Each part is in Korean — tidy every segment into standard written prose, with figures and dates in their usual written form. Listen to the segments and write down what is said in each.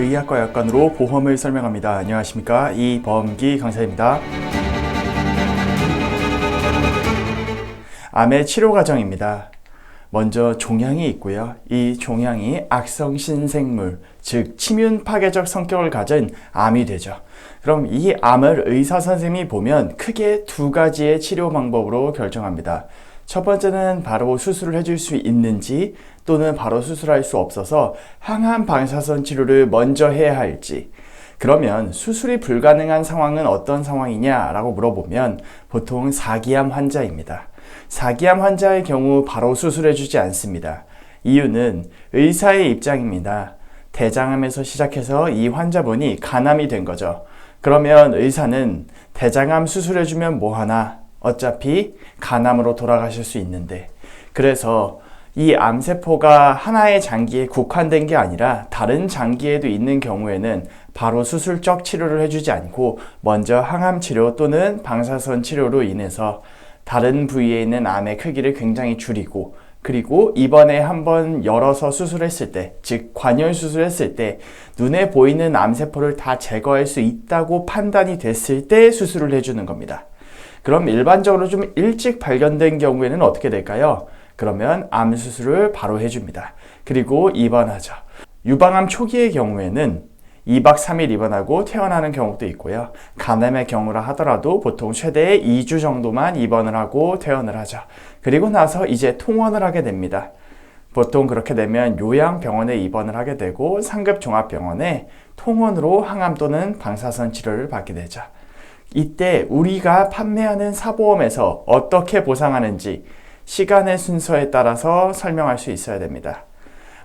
의학과 약관으로 보험을 설명합니다. 안녕하십니까, 이범기 강사입니다. 암의 치료 과정입니다. 먼저 종양이 있고요. 이 종양이 악성신생물, 즉 침윤 파괴적 성격을 가진 암이 되죠. 그럼 이 암을 의사 선생님이 보면 크게 두 가지의 치료 방법으로 결정합니다. 첫 번째는 바로 수술을 해줄 수 있는지 또는 바로 수술할 수 없어서 항암 방사선 치료를 먼저 해야 할지. 그러면 수술이 불가능한 상황은 어떤 상황이냐라고 물어보면 보통 사기암 환자입니다. 사기암 환자의 경우 바로 수술해주지 않습니다. 이유는 의사의 입장입니다. 대장암에서 시작해서 이 환자분이 간암이 된 거죠. 그러면 의사는 대장암 수술해주면 뭐하나? 어차피 간암으로 돌아가실 수 있는데, 그래서 이 암세포가 하나의 장기에 국한된 게 아니라 다른 장기에도 있는 경우에는 바로 수술적 치료를 해주지 않고 먼저 항암 치료 또는 방사선 치료로 인해서 다른 부위에 있는 암의 크기를 굉장히 줄이고, 그리고 이번에 한번 열어서 수술했을 때, 즉 관열 수술했을 때 눈에 보이는 암세포를 다 제거할 수 있다고 판단이 됐을 때 수술을 해주는 겁니다. 그럼 일반적으로 좀 일찍 발견된 경우에는 어떻게 될까요? 그러면 암 수술을 바로 해줍니다. 그리고 입원하죠. 유방암 초기의 경우에는 2박 3일 입원하고 퇴원하는 경우도 있고요. 간암의 경우라 하더라도 보통 최대 2주 정도만 입원을 하고 퇴원을 하죠. 그리고 나서 이제 통원을 하게 됩니다. 보통 그렇게 되면 요양병원에 입원을 하게 되고 상급 종합병원에 통원으로 항암 또는 방사선 치료를 받게 되죠. 이때 우리가 판매하는 사보험에서 어떻게 보상하는지 시간의 순서에 따라서 설명할 수 있어야 됩니다.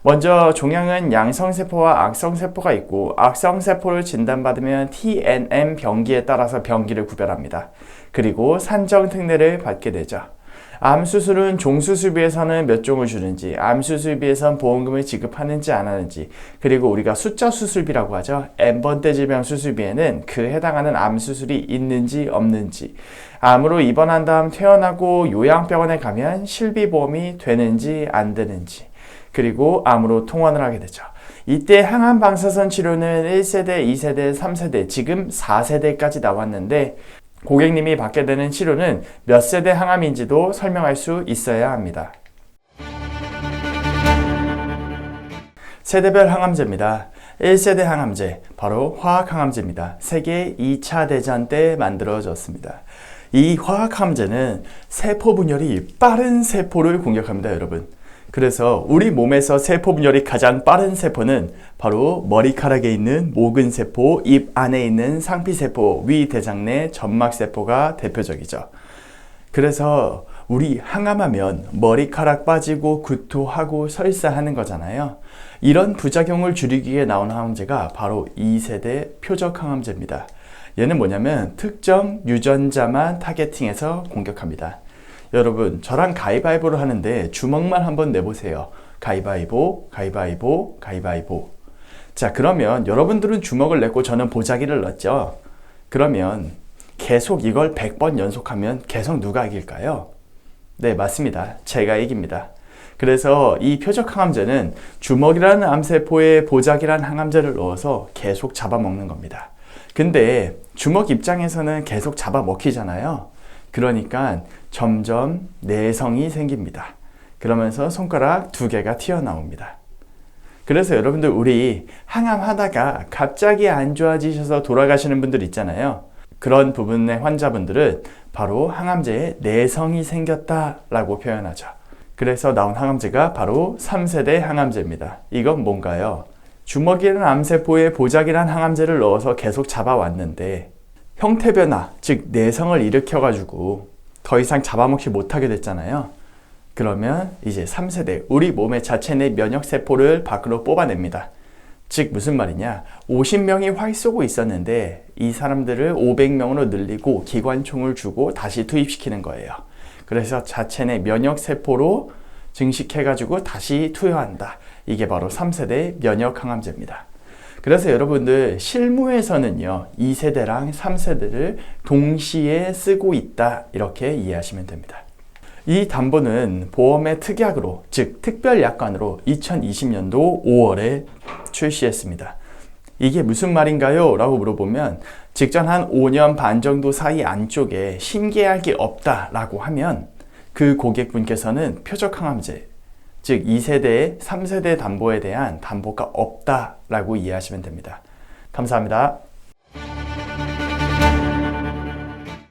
먼저 종양은 양성세포와 악성세포가 있고, 악성세포를 진단받으면 TNM 병기에 따라서 병기를 구별합니다. 그리고 산정 특례를 받게 되죠. 암수술은 종수술비에서는 몇 종을 주는지, 암수술비에선 보험금을 지급하는지 안 하는지, 그리고 우리가 숫자 수술비라고 하죠. N번대 질병 수술비에는 그 해당하는 암수술이 있는지 없는지, 암으로 입원한 다음 퇴원하고 요양병원에 가면 실비보험이 되는지 안 되는지, 그리고 암으로 통원을 하게 되죠. 이때 항암 방사선 치료는 1세대, 2세대, 3세대, 지금 4세대까지 나왔는데 고객님이 받게 되는 치료는 몇 세대 항암인지도 설명할 수 있어야 합니다. 세대별 항암제입니다. 1세대 항암제, 바로 화학항암제입니다. 세계 2차 대전 때 만들어졌습니다. 이 화학항암제는 세포 분열이 빠른 세포를 공격합니다, 여러분. 그래서 우리 몸에서 세포 분열이 가장 빠른 세포는 바로 머리카락에 있는 모근세포, 입 안에 있는 상피세포, 위대장내 점막세포가 대표적이죠. 그래서 우리 항암하면 머리카락 빠지고 구토하고 설사하는 거잖아요. 이런 부작용을 줄이기 위해 나온 항암제가 바로 2세대 표적항암제입니다. 얘는 뭐냐면 특정 유전자만 타겟팅해서 공격합니다. 여러분, 저랑 가위바위보를 하는데 주먹만 한번 내보세요. 가위바위보, 가위바위보, 가위바위보. 자, 그러면 여러분들은 주먹을 냈고 저는 보자기를 냈죠. 그러면 계속 이걸 100번 연속하면 계속 누가 이길까요? 네, 맞습니다. 제가 이깁니다. 그래서 이 표적항암제는 주먹이라는 암세포에 보자기라는 항암제를 넣어서 계속 잡아먹는 겁니다. 근데 주먹 입장에서는 계속 잡아먹히잖아요. 그러니까 점점 내성이 생깁니다. 그러면서 손가락 2개가 튀어나옵니다. 그래서 여러분들, 우리 항암하다가 갑자기 안 좋아지셔서 돌아가시는 분들 있잖아요. 그런 부분의 환자분들은 바로 항암제에 내성이 생겼다라고 표현하죠. 그래서 나온 항암제가 바로 3세대 항암제입니다. 이건 뭔가요? 주먹이라는 암세포에 보자기란 항암제를 넣어서 계속 잡아왔는데 형태 변화, 즉 내성을 일으켜가지고 더 이상 잡아먹지 못하게 됐잖아요. 그러면 이제 3세대, 우리 몸의 자체 내 면역세포를 밖으로 뽑아냅니다. 즉 무슨 말이냐, 50명이 활 쏘고 있었는데 이 사람들을 500명으로 늘리고 기관총을 주고 다시 투입시키는 거예요. 그래서 자체 내 면역세포로 증식해가지고 다시 투여한다. 이게 바로 3세대 면역항암제입니다. 그래서 여러분들, 실무에서는요 2세대랑 3세대를 동시에 쓰고 있다, 이렇게 이해하시면 됩니다. 이 담보는 보험의 특약으로, 즉 특별약관으로 2020년도 5월에 출시했습니다. 이게 무슨 말인가요? 라고 물어보면 직전 한 5년 반 정도 사이 안쪽에 신계할 게 없다라고 하면 그 고객분께서는 표적항암제, 즉 2세대, 3세대 담보에 대한 담보가 없다라고 이해하시면 됩니다. 감사합니다.